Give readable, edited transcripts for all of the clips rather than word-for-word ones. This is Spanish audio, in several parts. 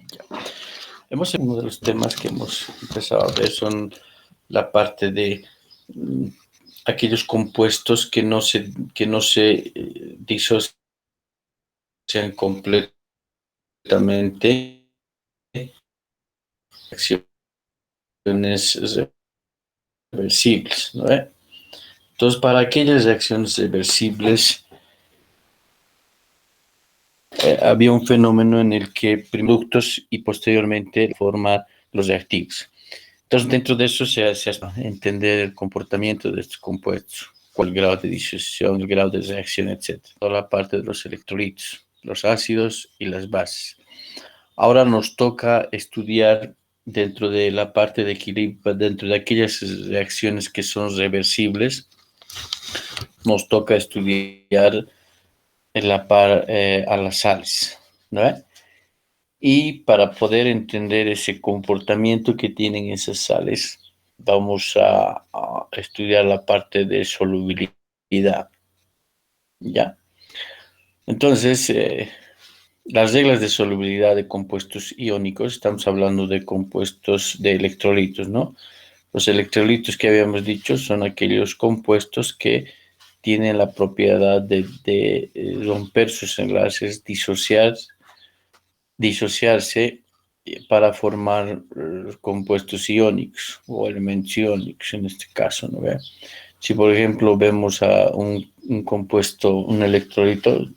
Ya. Uno de los temas que hemos empezado a ver son la parte de aquellos compuestos que no se disocian completamente reacciones reversibles, ¿no? Entonces, para aquellas reacciones reversibles, había un fenómeno en el que productos y posteriormente formar los reactivos. Entonces, dentro de eso se hace entender el comportamiento de estos compuestos, cuál grado de disociación, el grado de reacción, etc. Toda la parte de los electrolitos, los ácidos y las bases. Ahora nos toca estudiar dentro de la parte de equilibrio, dentro de aquellas reacciones que son reversibles, nos toca estudiar a las sales, ¿no? Y para poder entender ese comportamiento que tienen esas sales, vamos a estudiar la parte de solubilidad, ¿ya? Entonces, las reglas de solubilidad de compuestos iónicos, estamos hablando de compuestos de electrolitos, ¿no? Los electrolitos que habíamos dicho son aquellos compuestos que tienen la propiedad de romper sus enlaces, disociarse para formar compuestos iónicos o elementos iónicos en este caso, ¿no? Si por ejemplo vemos a un compuesto, un electrolito,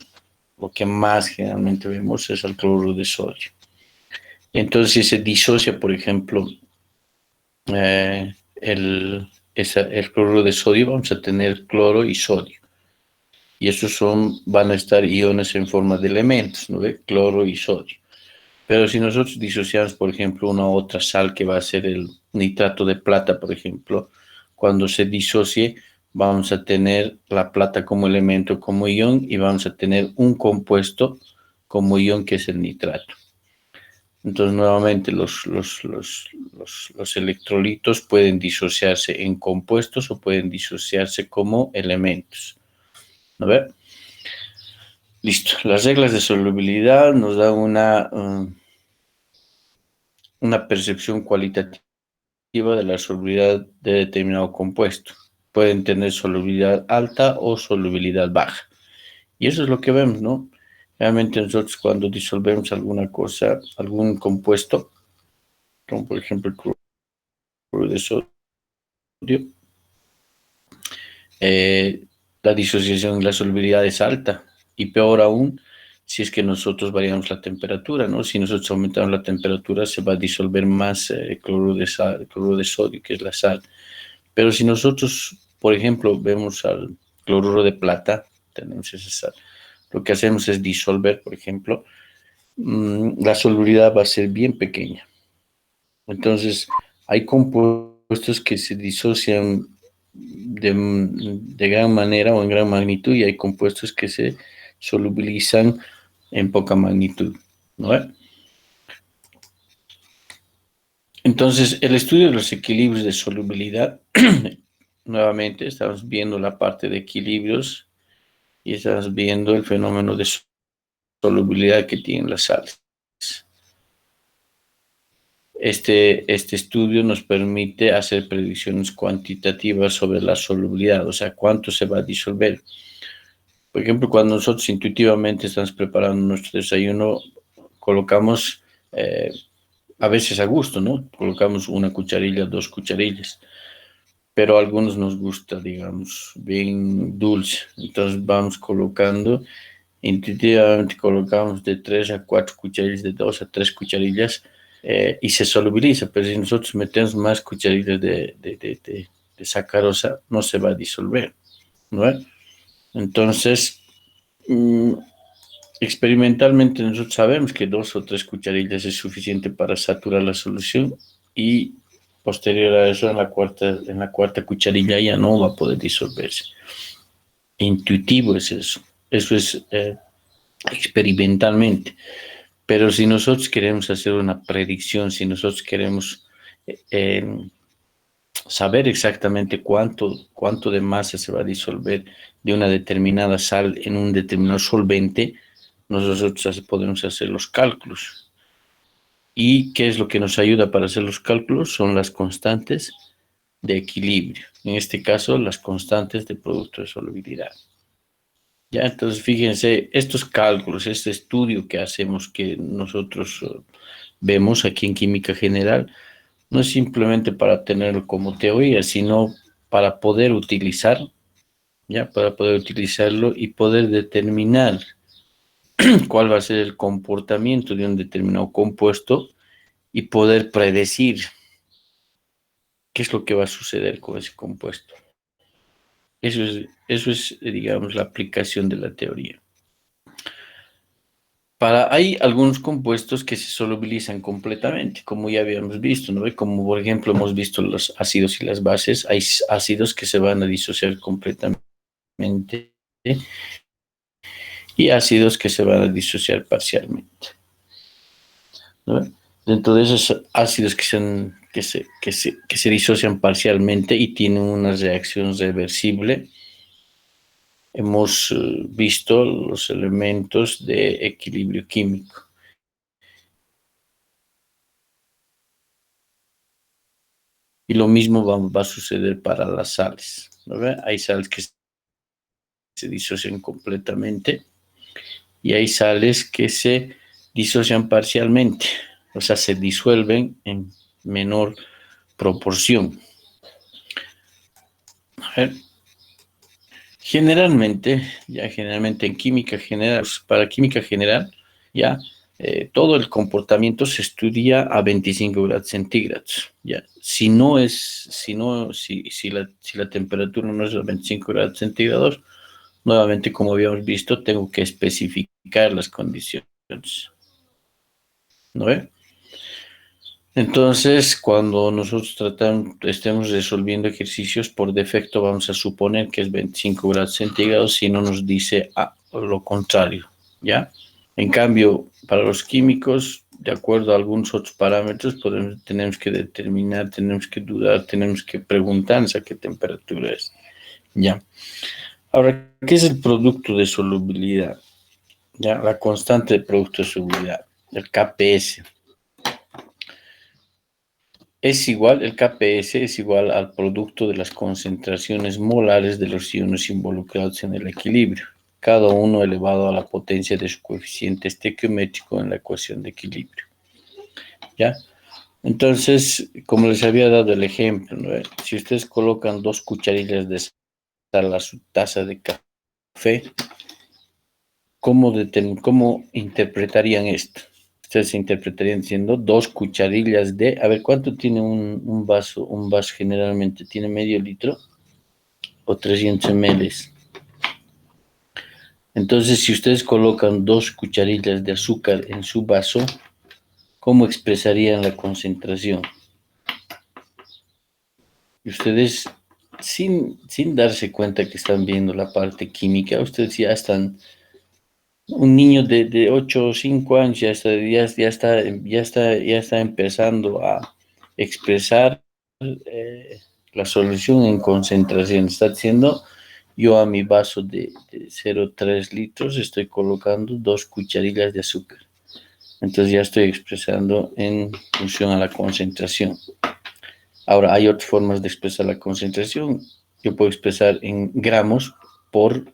lo que más generalmente vemos es el cloruro de sodio. Entonces, si se disocia, por ejemplo, el cloruro de sodio, vamos a tener cloro y sodio. Y esos van a estar iones en forma de elementos, ¿no? Cloro y sodio. Pero si nosotros disociamos, por ejemplo, una otra sal que va a ser el nitrato de plata, por ejemplo, cuando se disocie, vamos a tener la plata como elemento, como ion, y vamos a tener un compuesto como ion que es el nitrato. Entonces, nuevamente, los electrolitos pueden disociarse en compuestos o pueden disociarse como elementos. ¿No ve? Listo. Las reglas de solubilidad nos dan una percepción cualitativa de la solubilidad de determinado compuesto. Pueden tener solubilidad alta o solubilidad baja. Y eso es lo que vemos, ¿no? Realmente nosotros cuando disolvemos alguna cosa, algún compuesto, como por ejemplo el cloruro de sodio, la disociación, la solubilidad es alta. Y peor aún, si es que nosotros variamos la temperatura, ¿no? Si nosotros aumentamos la temperatura, se va a disolver más cloruro de sodio, que es la sal. Pero si nosotros, por ejemplo, vemos al cloruro de plata, tenemos esa sal, lo que hacemos es disolver, por ejemplo, la solubilidad va a ser bien pequeña. Entonces, hay compuestos que se disocian de gran manera o en gran magnitud y hay compuestos que se solubilizan en poca magnitud, ¿no? Entonces, el estudio de los equilibrios de solubilidad, nuevamente estamos viendo la parte de equilibrios y estamos viendo el fenómeno de solubilidad que tienen las sales. Este estudio nos permite hacer predicciones cuantitativas sobre la solubilidad, o sea, cuánto se va a disolver. Por ejemplo, cuando nosotros intuitivamente estamos preparando nuestro desayuno, colocamos, a veces a gusto, ¿no? Colocamos una cucharilla, 2 cucharillas, pero a algunos nos gusta, digamos, bien dulce. Entonces vamos colocando, intuitivamente colocamos de 3 a 4 cucharillas, de 2 a 3 cucharillas, y se solubiliza, pero si nosotros metemos más cucharillas de sacarosa, no se va a disolver, ¿no? Entonces, experimentalmente nosotros sabemos que 2 o 3 cucharillas es suficiente para saturar la solución y posterior a eso en la cuarta cucharilla ya no va a poder disolverse. Intuitivo es eso es experimentalmente. Pero si nosotros queremos hacer una predicción, si nosotros queremos saber exactamente cuánto de masa se va a disolver de una determinada sal en un determinado solvente, nosotros podemos hacer los cálculos. ¿Y qué es lo que nos ayuda para hacer los cálculos? Son las constantes de equilibrio. En este caso, las constantes de producto de solubilidad. Ya, entonces fíjense, estos cálculos, este estudio que hacemos, que nosotros vemos aquí en química general, no es simplemente para tenerlo como teoría, sino para poder utilizar, ya, para poder utilizarlo y poder determinar cuál va a ser el comportamiento de un determinado compuesto y poder predecir qué es lo que va a suceder con ese compuesto. Eso es, digamos, la aplicación de la teoría. Hay algunos compuestos que se solubilizan completamente, como ya habíamos visto, ¿no? Como por ejemplo hemos visto los ácidos y las bases, hay ácidos que se van a disociar completamente y ácidos que se van a disociar parcialmente, ¿no? Dentro de esos ácidos que se disocian parcialmente y tienen una reacción reversible, hemos visto los elementos de equilibrio químico. Y lo mismo va a suceder para las sales, ¿no? Hay sales que se disocian completamente y hay sales que se disocian parcialmente, o sea, se disuelven en menor proporción. A ver, generalmente en química general, para química general, ya todo el comportamiento se estudia a 25 grados centígrados. Ya, si la temperatura no es a 25 grados centígrados, nuevamente, como habíamos visto, tengo que especificar las condiciones, ¿no ve? Entonces, cuando nosotros estemos resolviendo ejercicios, por defecto vamos a suponer que es 25 grados centígrados si no nos dice lo contrario, ¿ya? En cambio, para los químicos, de acuerdo a algunos otros parámetros, tenemos que determinar, tenemos que dudar, tenemos que preguntarnos a qué temperatura es, ¿ya? Ahora, ¿qué es el producto de solubilidad? Ya, la constante de producto de solubilidad, el KPS. El KPS es igual al producto de las concentraciones molares de los iones involucrados en el equilibrio, cada uno elevado a la potencia de su coeficiente estequiométrico en la ecuación de equilibrio. ¿Ya? Entonces, como les había dado el ejemplo, ¿no? Si ustedes colocan 2 cucharillas de sal a su taza de café, ¿cómo interpretarían esto? Ustedes interpretarían diciendo 2 cucharillas de, a ver, ¿cuánto tiene un vaso? Un vaso generalmente tiene medio litro o 300 ml. Entonces, si ustedes colocan 2 cucharillas de azúcar en su vaso, ¿cómo expresarían la concentración? Y ustedes, sin darse cuenta que están viendo la parte química, ustedes ya están, un niño de 8 o 5 años ya está empezando a expresar la solución en concentración. Está diciendo, yo a mi vaso de 0,3 litros estoy colocando 2 cucharillas de azúcar. Entonces ya estoy expresando en función a la concentración. Ahora, hay otras formas de expresar la concentración. Yo puedo expresar en gramos en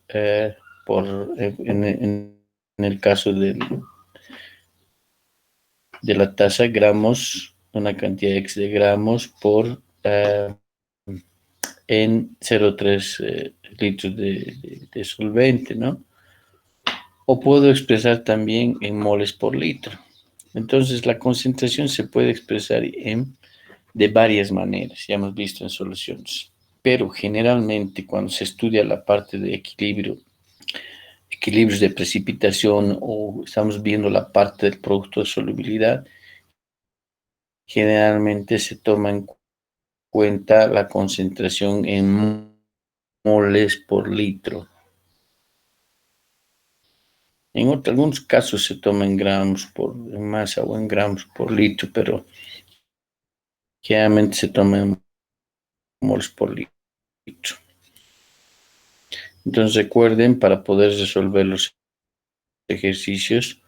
el caso de la taza, gramos, una cantidad X de gramos en 0,3 litros de solvente, ¿no? O puedo expresar también en moles por litro. Entonces, la concentración se puede expresar de varias maneras, ya hemos visto en soluciones. Pero generalmente cuando se estudia la parte de equilibrios de precipitación o estamos viendo la parte del producto de solubilidad, generalmente se toma en cuenta la concentración en moles por litro. En algunos casos se toma en masa o en gramos por litro, pero generalmente se toma en moles por litro. Entonces recuerden, para poder resolver los ejercicios,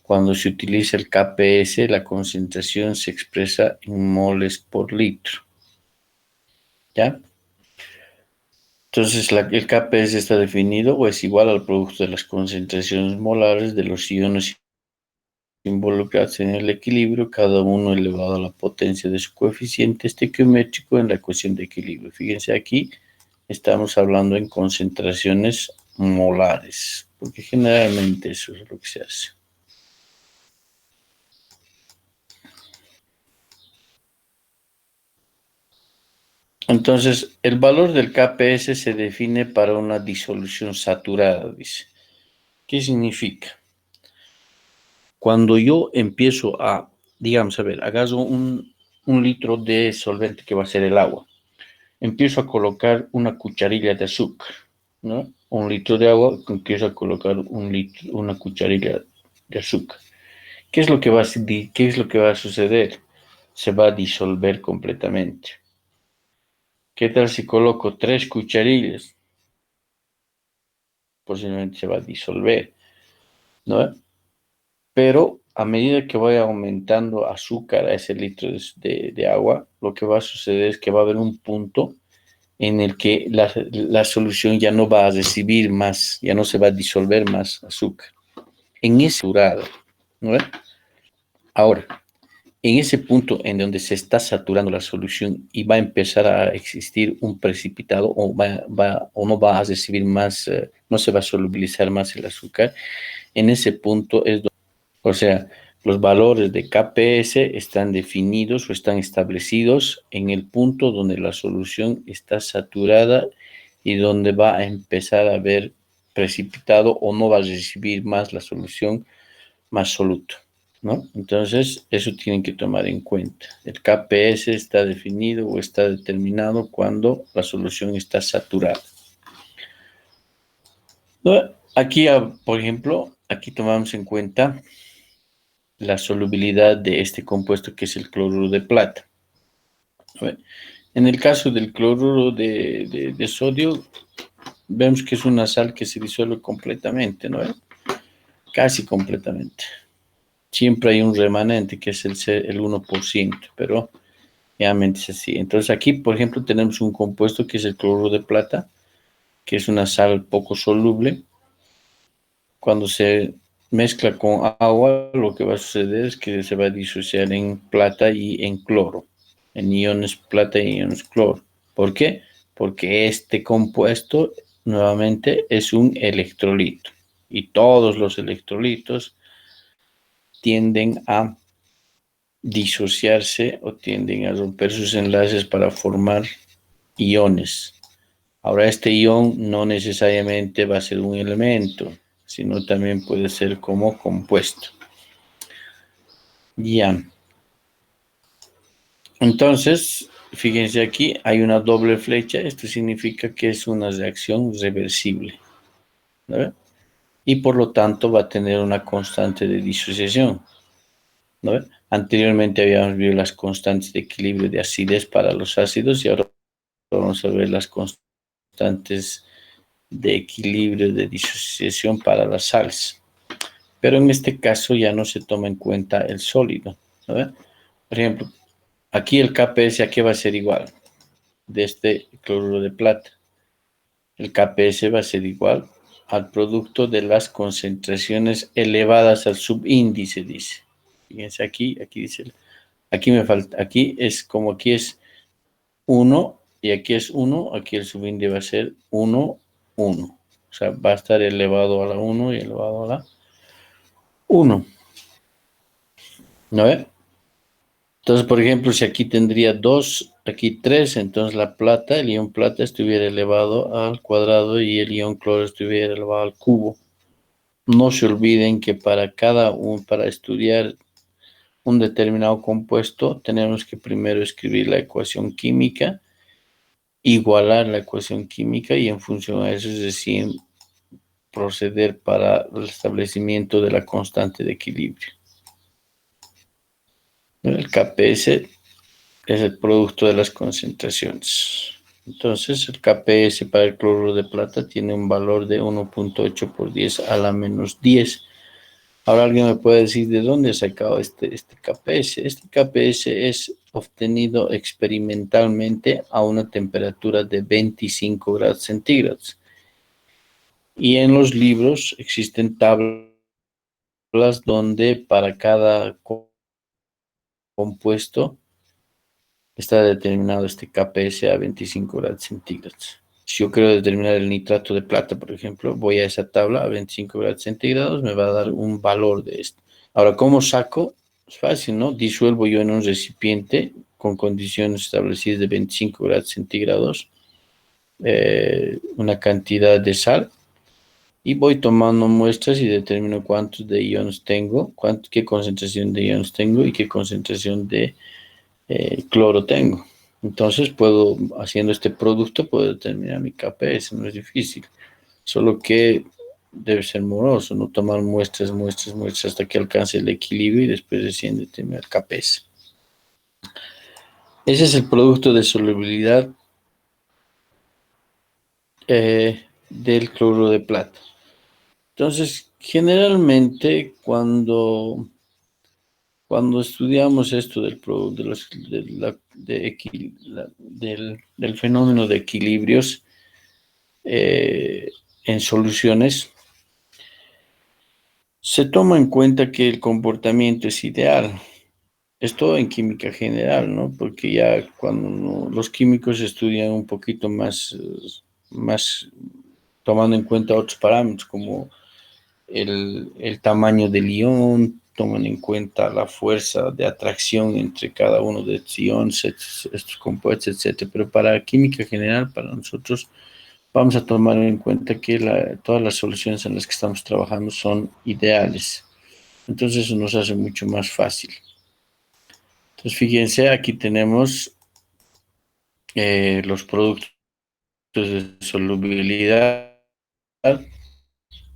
Cuando se utiliza el KPS, la concentración se expresa en moles por litro. ¿Ya? Entonces, el KPS está definido o es igual al producto de las concentraciones molares de los iones involucrados en el equilibrio, cada uno elevado a la potencia de su coeficiente estequiométrico en la ecuación de equilibrio. Fíjense aquí, estamos hablando en concentraciones molares, porque generalmente eso es lo que se hace. Entonces, el valor del KPS se define para una disolución saturada, dice. ¿Qué significa? Cuando yo empiezo a, digamos, a ver, agarro un litro de solvente que va a ser el agua. Empiezo a colocar una cucharilla de azúcar, ¿no? Un litro de agua, empiezo a colocar una cucharilla de azúcar. ¿Qué es lo que va a suceder? Se va a disolver completamente. ¿Qué tal si coloco 3 cucharillas? Posiblemente se va a disolver, ¿no? Pero a medida que vaya aumentando azúcar a ese litro de agua, lo que va a suceder es que va a haber un punto en el que la solución ya no va a recibir más, ya no se va a disolver más azúcar. En ese saturado, ¿no? Ahora, en ese punto en donde se está saturando la solución y va a empezar a existir un precipitado o no va a recibir más, no se va a solubilizar más el azúcar, en ese punto es donde, o sea, los valores de KPS están definidos o están establecidos en el punto donde la solución está saturada y donde va a empezar a haber precipitado o no va a recibir más la solución más soluto, ¿no? Entonces, eso tienen que tomar en cuenta. El KPS está definido o está determinado cuando la solución está saturada. ¿No? Aquí, por ejemplo, aquí tomamos en cuenta la solubilidad de este compuesto que es el cloruro de plata. En el caso del cloruro de sodio, vemos que es una sal que se disuelve completamente, ¿no? Casi completamente. Siempre hay un remanente que es el 1%, pero realmente es así. Entonces aquí, por ejemplo, tenemos un compuesto que es el cloruro de plata, que es una sal poco soluble. Cuando se mezcla con agua, lo que va a suceder es que se va a disociar en plata y en cloro, en iones plata y iones cloro. ¿Por qué? Porque este compuesto nuevamente es un electrolito y todos los electrolitos tienden a disociarse o tienden a romper sus enlaces para formar iones. Ahora, este ion no necesariamente va a ser un elemento, sino también puede ser como compuesto. Ya. Entonces, fíjense aquí, hay una doble flecha. Esto significa que es una reacción reversible, ¿no? Y por lo tanto va a tener una constante de disociación, ¿no? Anteriormente habíamos visto las constantes de equilibrio de acidez para los ácidos y ahora vamos a ver las constantes de equilibrio de disociación para las sales. Pero en este caso ya no se toma en cuenta el sólido, ¿no? Por ejemplo, aquí el KPS, ¿a qué va a ser igual? De este cloruro de plata. El KPS va a ser igual al producto de las concentraciones elevadas al subíndice, dice. Fíjense aquí dice, aquí me falta, aquí es 1 y aquí es 1, aquí el subíndice va a ser 1, 1. O sea, va a estar elevado a la 1 y elevado a la 1. ¿No ve? Entonces, por ejemplo, si aquí tendría 2, aquí 3, entonces la plata, el ion plata estuviera elevado al cuadrado y el ion cloro estuviera elevado al cubo. No se olviden que para estudiar un determinado compuesto, tenemos que primero escribir la ecuación química, igualar la ecuación química y en función a eso es decir, proceder para el establecimiento de la constante de equilibrio. El KPS es el producto de las concentraciones. Entonces, el KPS para el cloruro de plata tiene un valor de 1.8 por 10 a la menos 10. Ahora alguien me puede decir de dónde he sacado este KPS. Este KPS es obtenido experimentalmente a una temperatura de 25 grados centígrados. Y en los libros existen tablas donde para cada compuesto está determinado este KPS a 25 grados centígrados. Si yo quiero determinar el nitrato de plata, por ejemplo, voy a esa tabla a 25 grados centígrados, me va a dar un valor de esto. Ahora, ¿cómo saco? Es fácil, ¿no? Disuelvo yo en un recipiente con condiciones establecidas de 25 grados centígrados una cantidad de sal y voy tomando muestras y determino cuántos de iones tengo, qué concentración de iones tengo y qué concentración de cloro tengo. Entonces haciendo este producto, puedo determinar mi KPS, no es difícil. Solo que debe ser moroso, no tomar muestras, muestras, muestras hasta que alcance el equilibrio y después recién determinar KPS. Ese es el producto de solubilidad del cloruro de plata. Entonces, generalmente cuando estudiamos esto del fenómeno de equilibrios en soluciones, se toma en cuenta que el comportamiento es ideal. Es todo en química general, ¿no? Porque ya cuando los químicos estudian un poquito más tomando en cuenta otros parámetros como el tamaño del ion, toman en cuenta la fuerza de atracción entre cada uno de estos iones, estos compuestos, etcétera. Pero para química general, para nosotros, vamos a tomar en cuenta que todas las soluciones en las que estamos trabajando son ideales. Entonces eso nos hace mucho más fácil. Entonces fíjense, aquí tenemos los productos de solubilidad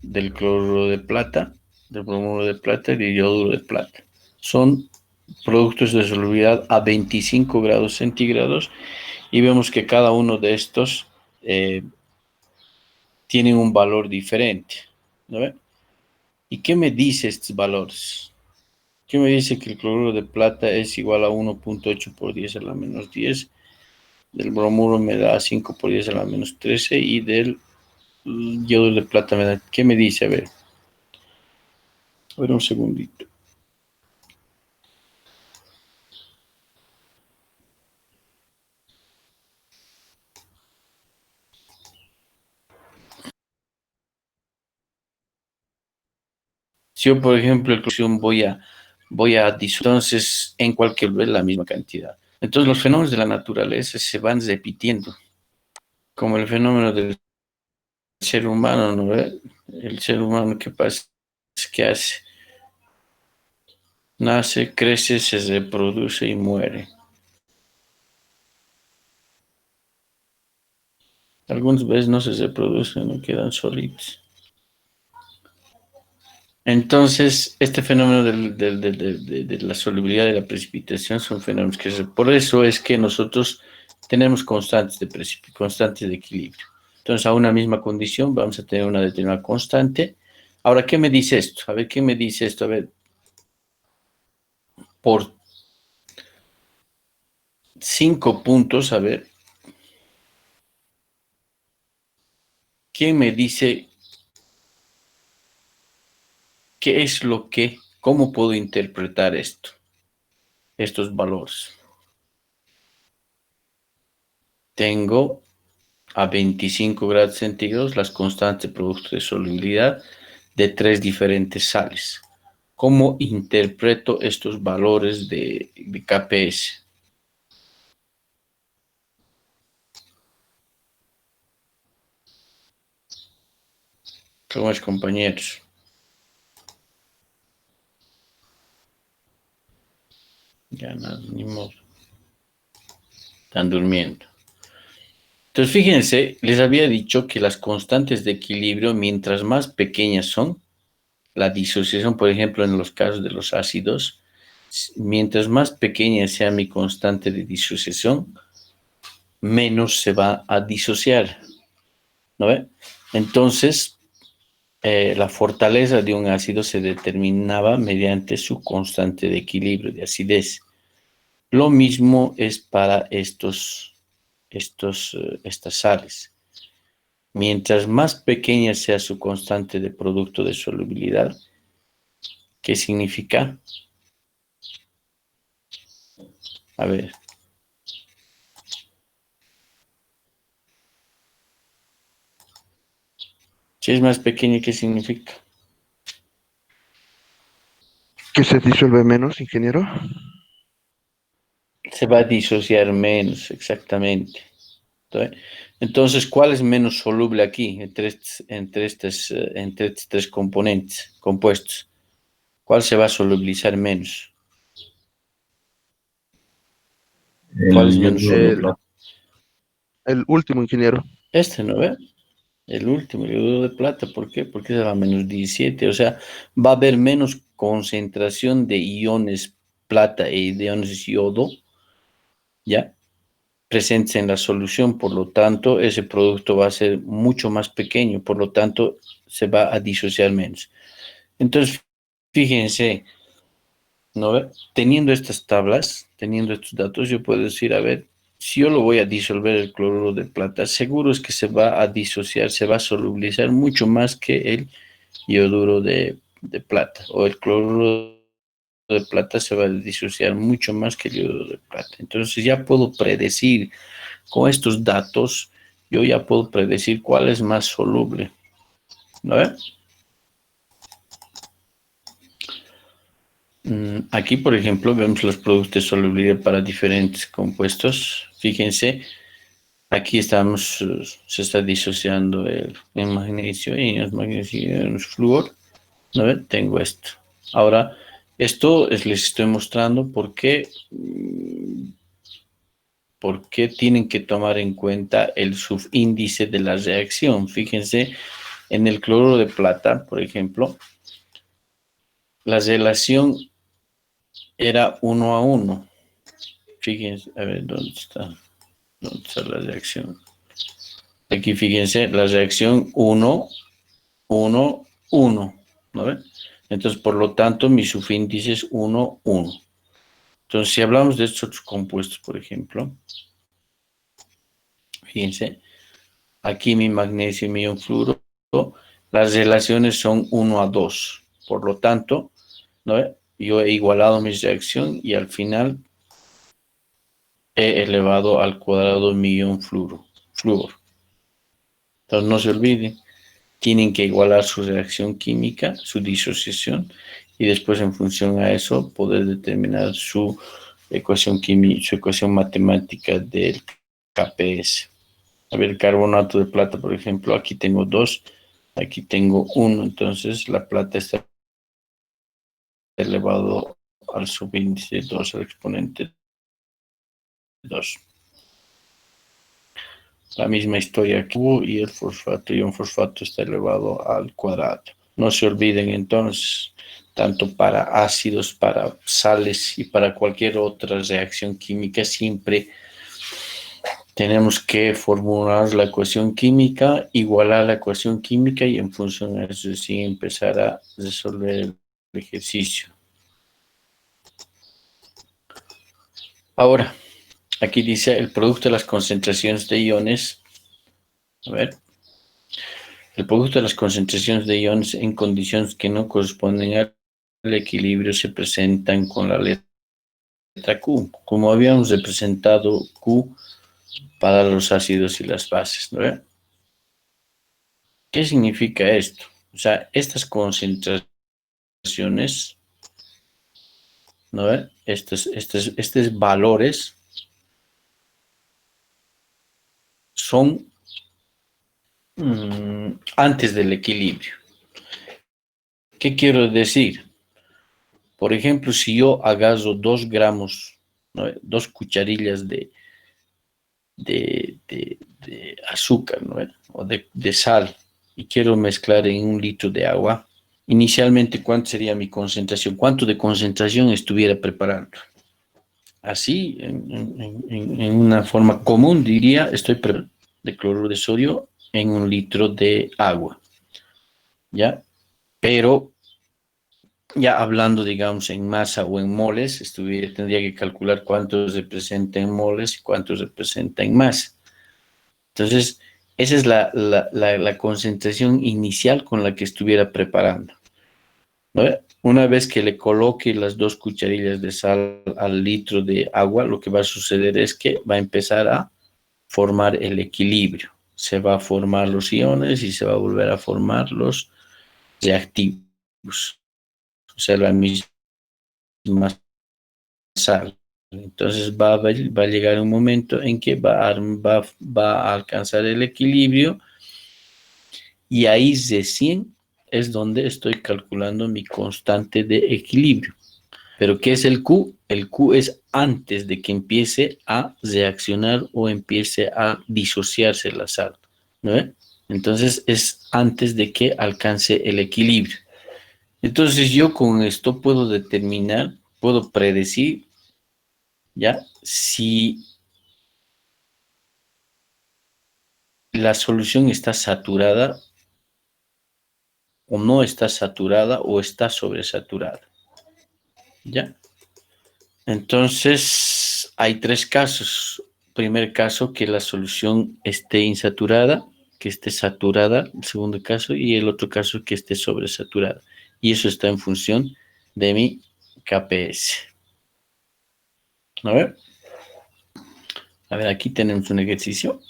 del cloruro de plata, del bromuro de plata y del yoduro de plata. Son productos de solubilidad a 25 grados centígrados y vemos que cada uno de estos tiene un valor diferente, ¿no? ¿Y qué me dice estos valores? ¿Qué me dice que el cloruro de plata es igual a 1.8 por 10 a la menos 10? Del bromuro me da 5 por 10 a la menos 13 y del yodo de plata me da... ¿Qué me dice? A ver un segundito. Si yo, por ejemplo, el cloro voy a disolver, entonces en cualquier vez la misma cantidad. Entonces los fenómenos de la naturaleza se van repitiendo, como el fenómeno del ser humano, ¿no? El ser humano, ¿qué pasa? ¿Qué hace? Nace, crece, se reproduce y muere. Algunas veces no se reproducen, no quedan solitos. Entonces, este fenómeno de la solubilidad de la precipitación son fenómenos por eso es que nosotros tenemos constantes de equilibrio. Entonces, a una misma condición vamos a tener una determinada constante. Ahora, ¿qué me dice esto? A ver, ¿qué me dice esto? A ver, por 5 puntos, a ver, ¿qué me dice qué es cómo puedo interpretar estos valores? Tengo a 25 grados centígrados las constantes de producto de solubilidad de 3 diferentes sales. ¿Cómo interpreto estos valores de KPS? ¿Cómo es, compañeros? Ya nada, ni modo. Están durmiendo. Entonces, fíjense, les había dicho que las constantes de equilibrio, mientras más pequeñas son, la disociación, por ejemplo, en los casos de los ácidos, mientras más pequeña sea mi constante de disociación, menos se va a disociar, ¿no ve? Entonces, la fortaleza de un ácido se determinaba mediante su constante de equilibrio de acidez. Lo mismo es para estas sales. Mientras más pequeña sea su constante de producto de solubilidad, ¿qué significa? A ver. Si es más pequeña, ¿qué significa? Que se disuelve menos, ingeniero. Se va a disociar menos, exactamente. Entonces, ¿cuál es menos soluble aquí entre estos tres componentes, compuestos? ¿Cuál se va a solubilizar menos? ¿Cuál es El menos yodo de El, soluble? plata. el último, ingeniero. Este, ¿no ve? El último, el iodo de plata. ¿Por qué? Porque se va a menos 17. O sea, va a haber menos concentración de iones plata e de iones yodo, ¿ya? Presentes en la solución. Por lo tanto, ese producto va a ser mucho más pequeño. Por lo tanto, se va a disociar menos. Entonces, fíjense, ¿no? Teniendo estas tablas, teniendo estos datos, yo puedo decir, a ver, si yo lo voy a disolver el cloruro de plata, seguro es que se va a disociar, se va a solubilizar mucho más que el ioduro de plata, o el cloruro de plata se va a disociar mucho más que el ioduro de plata. Entonces ya puedo predecir, con estos datos, yo ya puedo predecir cuál es más soluble, ¿no? Aquí, por ejemplo, vemos los productos de solubilidad para diferentes compuestos. Fíjense, aquí se está disociando el magnesio y el magnesio y el flúor. ¿No ven? Tengo esto. Ahora, les estoy mostrando por qué tienen que tomar en cuenta el subíndice de la reacción. Fíjense, en el cloruro de plata, por ejemplo, la relación era 1 a 1. Fíjense, a ver, ¿dónde está? ¿Dónde está la reacción? Aquí fíjense, la reacción 1, 1, 1, ¿no ven? Entonces, por lo tanto, mi subíndice es 1, 1. Entonces, si hablamos de estos otros compuestos, por ejemplo, fíjense, aquí mi magnesio y mi ion fluoro, las relaciones son 1 a 2. Por lo tanto, ¿no ven? Yo he igualado mi reacción y al final he elevado al cuadrado mi ion flúor. Entonces, no se olviden, tienen que igualar su reacción química, su disociación, y después en función a eso poder determinar su ecuación química, su ecuación matemática del KPS. A ver, el carbonato de plata, por ejemplo, aquí tengo 2, aquí tengo 1, entonces la plata está elevado al subíndice 2, al exponente 2. La misma historia aquí, y el fosfato y un fosfato está elevado al cuadrado. No se olviden entonces, tanto para ácidos, para sales y para cualquier otra reacción química, siempre tenemos que formular la ecuación química, igualar la ecuación química y en función de eso sí empezar a resolver el ejercicio. Ahora, aquí dice el producto de las concentraciones de iones. A ver. El producto de las concentraciones de iones en condiciones que no corresponden al equilibrio se presentan con la letra Q, como habíamos representado Q para los ácidos y las bases, ¿no? ¿Qué significa esto? O sea, estas concentraciones, ¿no? Estos valores son antes del equilibrio. ¿Qué quiero decir? Por ejemplo, si yo agarro 2 gramos, ¿no? 2 cucharillas de azúcar, ¿no? O de sal, y quiero mezclar en 1 litro de agua, inicialmente, ¿cuánto sería mi concentración? ¿Cuánto de concentración estuviera preparando? Así, en una forma común, diría, estoy preparando de cloruro de sodio en 1 litro de agua. ¿ya? Pero ya hablando, digamos, en masa o en moles, tendría que calcular cuánto representa en moles y cuánto representa en masa. Entonces, esa es la concentración inicial con la que estuviera preparando, ¿no? Una vez que le coloque las 2 cucharillas de sal al litro de agua, lo que va a suceder es que va a empezar a formar el equilibrio. Se va a formar los iones y se va a volver a formar los reactivos. O sea, la misma sal. Entonces va a llegar un momento en que va a alcanzar el equilibrio y ahí recién es donde estoy calculando mi constante de equilibrio. Pero ¿qué es el Q? El Q es antes de que empiece a reaccionar o empiece a disociarse la sal, ¿no? Entonces es antes de que alcance el equilibrio. Entonces yo con esto puedo determinar, puedo predecir, ¿ya? Si la solución está saturada o no está saturada o está sobresaturada, ¿ya? Entonces, hay 3 casos. Primer caso, que la solución esté insaturada, que esté saturada, el segundo caso, y el otro caso, que esté sobresaturada. Y eso está en función de mi KPS. A ver, aquí tenemos un ejercicio.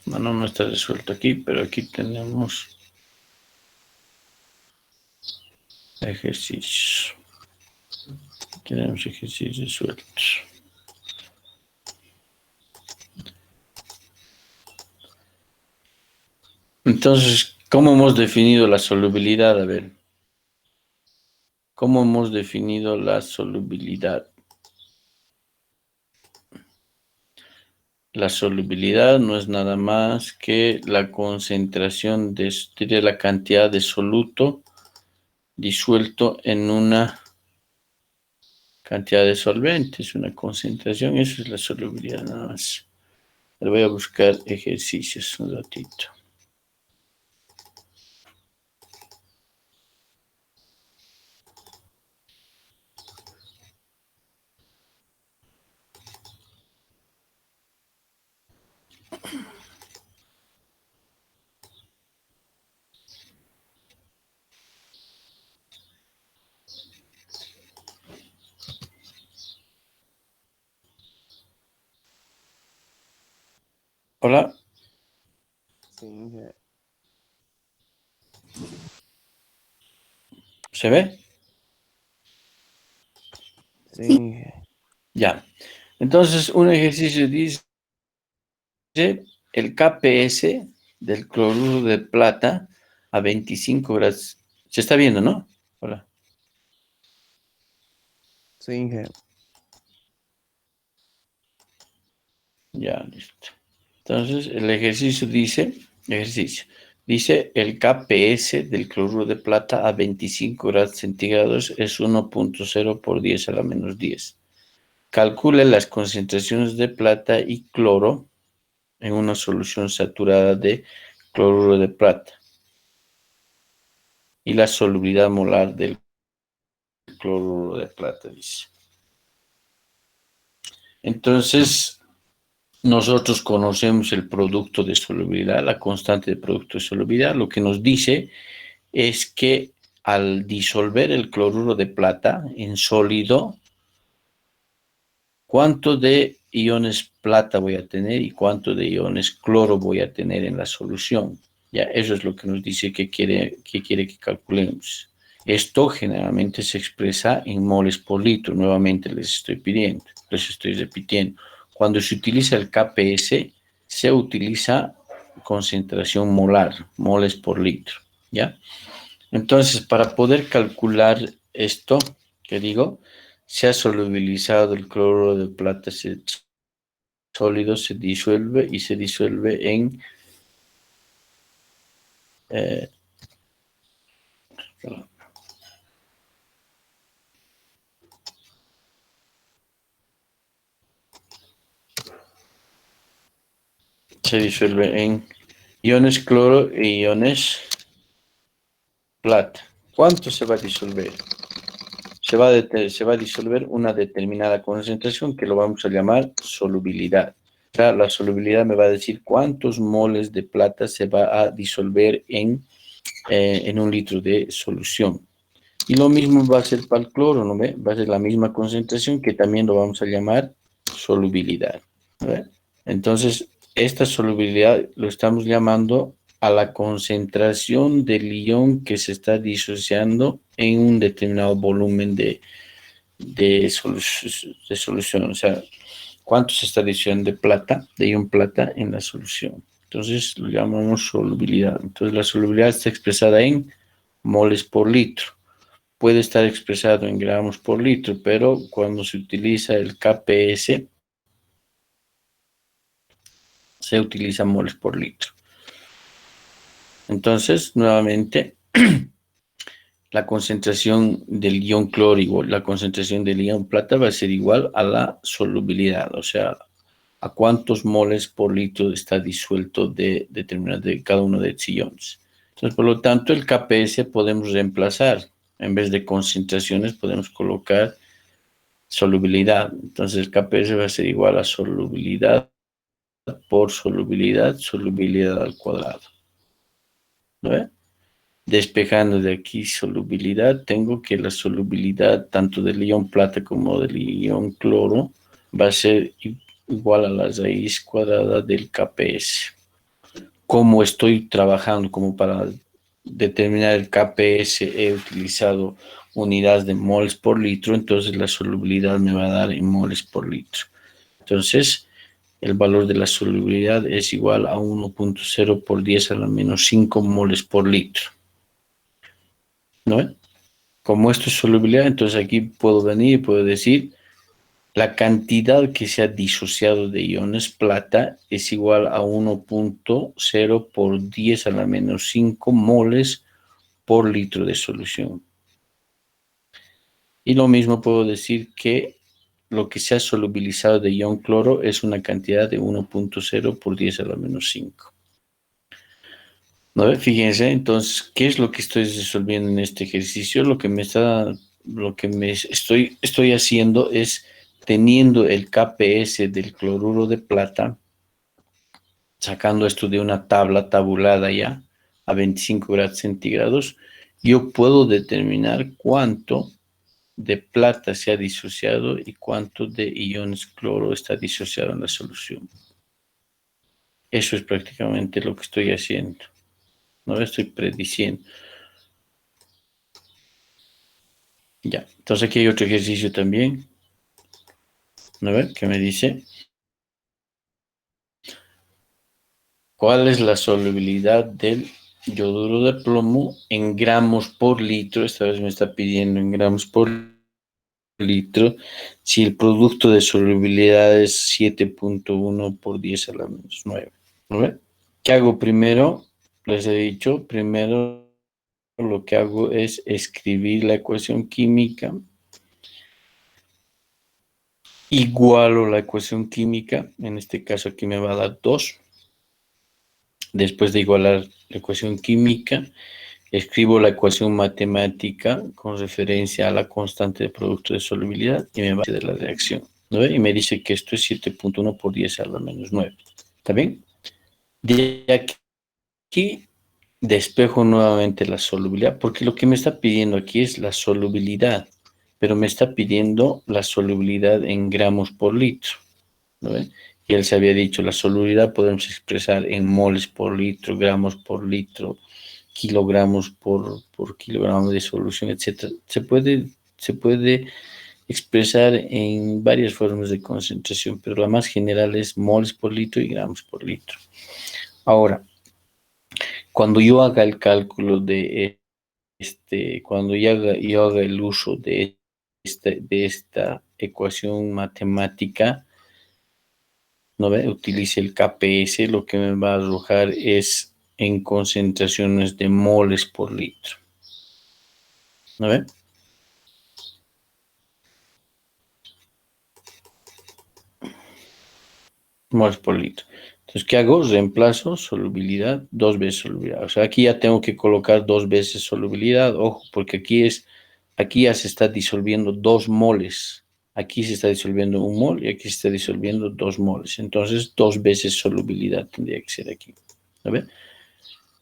Bueno, no está resuelto aquí, pero aquí tenemos ejercicios. Tenemos ejercicios resueltos. Entonces, ¿cómo hemos definido la solubilidad? A ver, ¿cómo hemos definido la solubilidad? La solubilidad no es nada más que la concentración de la cantidad de soluto disuelto en una cantidad de solvente. Es una concentración, eso es la solubilidad nada más. Le voy a buscar ejercicios un ratito. Hola, Sí, ¿se ve? sí. Ya. Entonces, un ejercicio dice el KPS del cloruro de plata a 25 grados. Se está viendo, ¿no? Hola. Sí, Ya, listo. Entonces, el dice el KPS del cloruro de plata a 25 grados centígrados es 1.0 por 10 a la menos 10. Calcule las concentraciones de plata y cloro en una solución saturada de cloruro de plata y la solubilidad molar del cloruro de plata, dice. Entonces, nosotros conocemos el producto de solubilidad, la constante de producto de solubilidad. Lo que nos dice es que al disolver el cloruro de plata en sólido, ¿cuánto de iones plata voy a tener y cuánto de iones cloro voy a tener en la solución? Ya, eso es lo que nos dice que quiere que calculemos. Esto generalmente se expresa en moles por litro. Nuevamente les estoy repitiendo. Cuando se utiliza el KPS, se utiliza concentración molar, moles por litro, ¿ya? Entonces, para poder calcular esto, que digo, se ha solubilizado el cloruro de plata sólido, se disuelve y se disuelve en eh, se disuelve en iones cloro e iones plata. ¿Cuánto se va a disolver? Se va a disolver una determinada concentración que lo vamos a llamar solubilidad. O sea, la solubilidad me va a decir cuántos moles de plata se va a disolver en 1 litro de solución. Y lo mismo va a ser para el cloro, ¿no ve? Va a ser la misma concentración que también lo vamos a llamar solubilidad. ¿No ve? Entonces, esta solubilidad lo estamos llamando a la concentración del ion que se está disociando en un determinado volumen de solución. O sea, cuánto se está disociando de plata, de ion plata en la solución. Entonces, lo llamamos solubilidad. Entonces, la solubilidad está expresada en moles por litro. Puede estar expresado en gramos por litro, pero cuando se utiliza el KPS, se utiliza moles por litro. Entonces, nuevamente, la concentración del ion cloro igual, la concentración del ion plata va a ser igual a la solubilidad, o sea, a cuántos moles por litro está disuelto de cada uno de estos iones. Entonces, por lo tanto, el KPS podemos reemplazar, en vez de concentraciones, podemos colocar solubilidad. Entonces, el KPS va a ser igual a solubilidad por solubilidad, solubilidad al cuadrado. ¿No? Despejando de aquí solubilidad, tengo que la solubilidad tanto del ion plata como del ion cloro va a ser igual a la raíz cuadrada del KPS. Como estoy trabajando como para determinar el KPS, he utilizado unidades de moles por litro, entonces la solubilidad me va a dar en moles por litro. Entonces, el valor de la solubilidad es igual a 1.0 por 10 a la menos 5 moles por litro. ¿No? Como esto es solubilidad, entonces aquí puedo venir y puedo decir la cantidad que se ha disociado de iones plata es igual a 1.0 por 10 a la menos 5 moles por litro de solución. Y lo mismo puedo decir que lo que se ha solubilizado de ion cloro es una cantidad de 1.0 por 10 a la menos 5. ¿No? Fíjense, entonces, ¿qué es lo que estoy resolviendo en este ejercicio? Lo que estoy haciendo es teniendo el KPS del cloruro de plata, sacando esto de una tabla tabulada ya a 25 grados centígrados, yo puedo determinar cuánto de plata se ha disociado y cuánto de iones cloro está disociado en la solución. Eso es prácticamente lo que estoy haciendo. No estoy prediciendo. Ya, entonces aquí hay otro ejercicio también. A ver, ¿qué me dice? ¿Cuál es la solubilidad del yoduro de plomo en gramos por litro? Esta vez me está pidiendo en gramos por litro. Si el producto de solubilidad es 7.1 por 10 a la menos 9. ¿No ve? ¿Qué hago primero? Les he dicho, primero lo que hago es escribir la ecuación química. Igualo la ecuación química, en este caso aquí me va a dar 2. Después de igualar la ecuación química, escribo la ecuación matemática con referencia a la constante de producto de solubilidad y me va a dar la reacción. ¿No? Y me dice que esto es 7.1 por 10 a la menos 9. ¿Está bien? De aquí despejo nuevamente la solubilidad, porque lo que me está pidiendo aquí es la solubilidad, pero me está pidiendo la solubilidad en gramos por litro. ¿No ven? Y él se había dicho, la solubilidad podemos expresar en moles por litro, gramos por litro, kilogramos por kilogramo de solución, etc. Se puede expresar en varias formas de concentración, pero la más general es moles por litro y gramos por litro. Ahora, cuando yo haga el cálculo de cuando yo haga el uso de esta ecuación matemática, ¿no ve? Utilice el KPS, lo que me va a arrojar es en concentraciones de moles por litro. ¿No ve? Moles por litro. Entonces, ¿qué hago? Reemplazo solubilidad, 2 veces solubilidad. O sea, aquí ya tengo que colocar 2 veces solubilidad. Ojo, porque aquí ya se está disolviendo 2 moles. Aquí se está disolviendo 1 mol y aquí se está disolviendo 2 moles. Entonces, 2 veces solubilidad tendría que ser aquí. ¿A ver?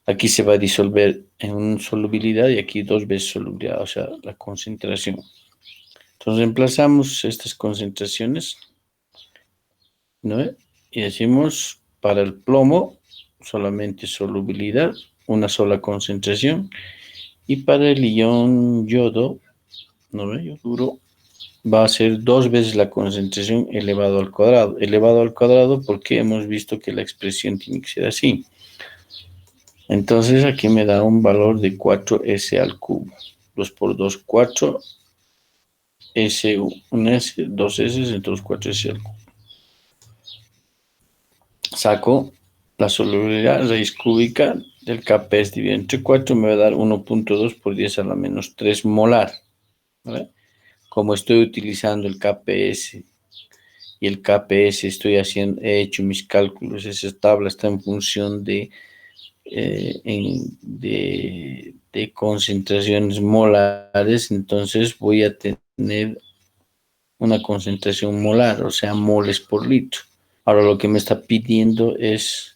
Aquí se va a disolver en una solubilidad y aquí 2 veces solubilidad, o sea, la concentración. Entonces, reemplazamos estas concentraciones, ¿no? Y decimos, para el plomo, solamente solubilidad, una sola concentración. Y para el ion yodo, ¿no? Yoduro, va a ser 2 veces la concentración elevado al cuadrado. Elevado al cuadrado porque hemos visto que la expresión tiene que ser así. Entonces aquí me da un valor de 4s al cubo. 2 por 2, 4. S, un S, 2 S, entonces 4S al cubo. Saco la solubilidad, raíz cúbica del Kps dividido entre 4 me va a dar 1.2 por 10 a la menos 3 molar. ¿Vale? Como estoy utilizando el Kps y el Kps he hecho mis cálculos, esa tabla está en función de concentraciones molares, entonces voy a tener una concentración molar, o sea, moles por litro. Ahora lo que me está pidiendo es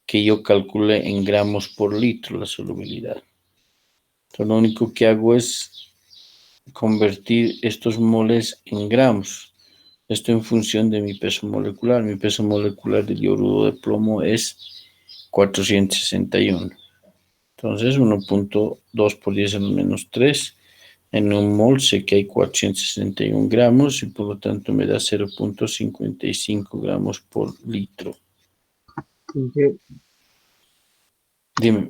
que yo calcule en gramos por litro la solubilidad. Entonces, lo único que hago es convertir estos moles en gramos. Esto en función de mi peso molecular. Mi peso molecular del iorudo de plomo es 461. Entonces, 1.2 por 10 a la menos 3. En un mol sé que hay 461 gramos y por lo tanto me da 0.55 gramos por litro. Que, Dime.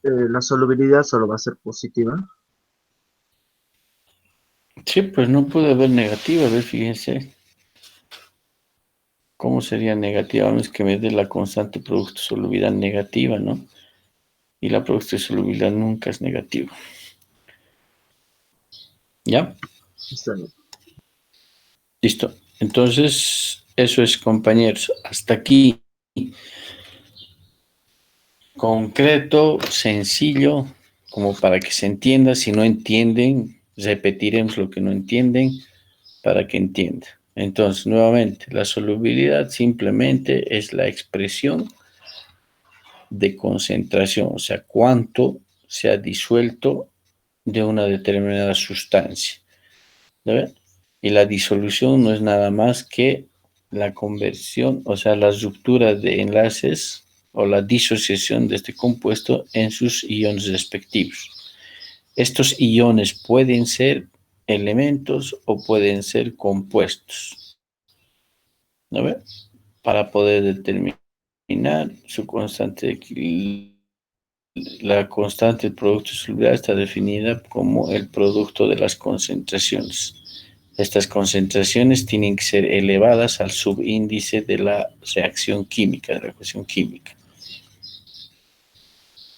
la solubilidad solo va a ser positiva. Sí, pues no puede haber negativa. A ver, fíjense. ¿Cómo sería negativa? A menos que me dé la constante producto de solubilidad negativa, ¿no? Y la producto de solubilidad nunca es negativa. ¿Ya? Está bien. Listo. Entonces, eso es, compañeros. Hasta aquí. Concreto, sencillo, como para que se entienda. Si no entienden, repetiremos lo que no entienden para que entienda. Entonces, nuevamente, la solubilidad simplemente es la expresión de concentración, o sea, cuánto se ha disuelto de una determinada sustancia. ¿Ve? Y la disolución no es nada más que la conversión, o sea, la ruptura de enlaces o la disociación de este compuesto en sus iones respectivos. Estos iones pueden ser elementos o pueden ser compuestos. ¿No ve? Para poder determinar su constante de equilibrio. La constante del producto de solubilidad está definida como el producto de las concentraciones. Estas concentraciones tienen que ser elevadas al subíndice de la reacción química, de la reacción química.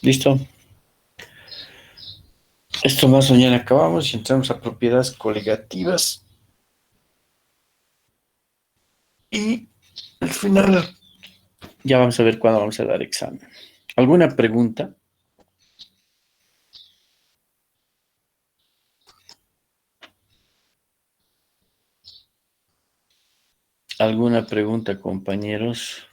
¿Listo? Esto más mañana acabamos y entramos a propiedades coligativas. Y al final ya vamos a ver cuándo vamos a dar examen. ¿Alguna pregunta? ¿Alguna pregunta, compañeros?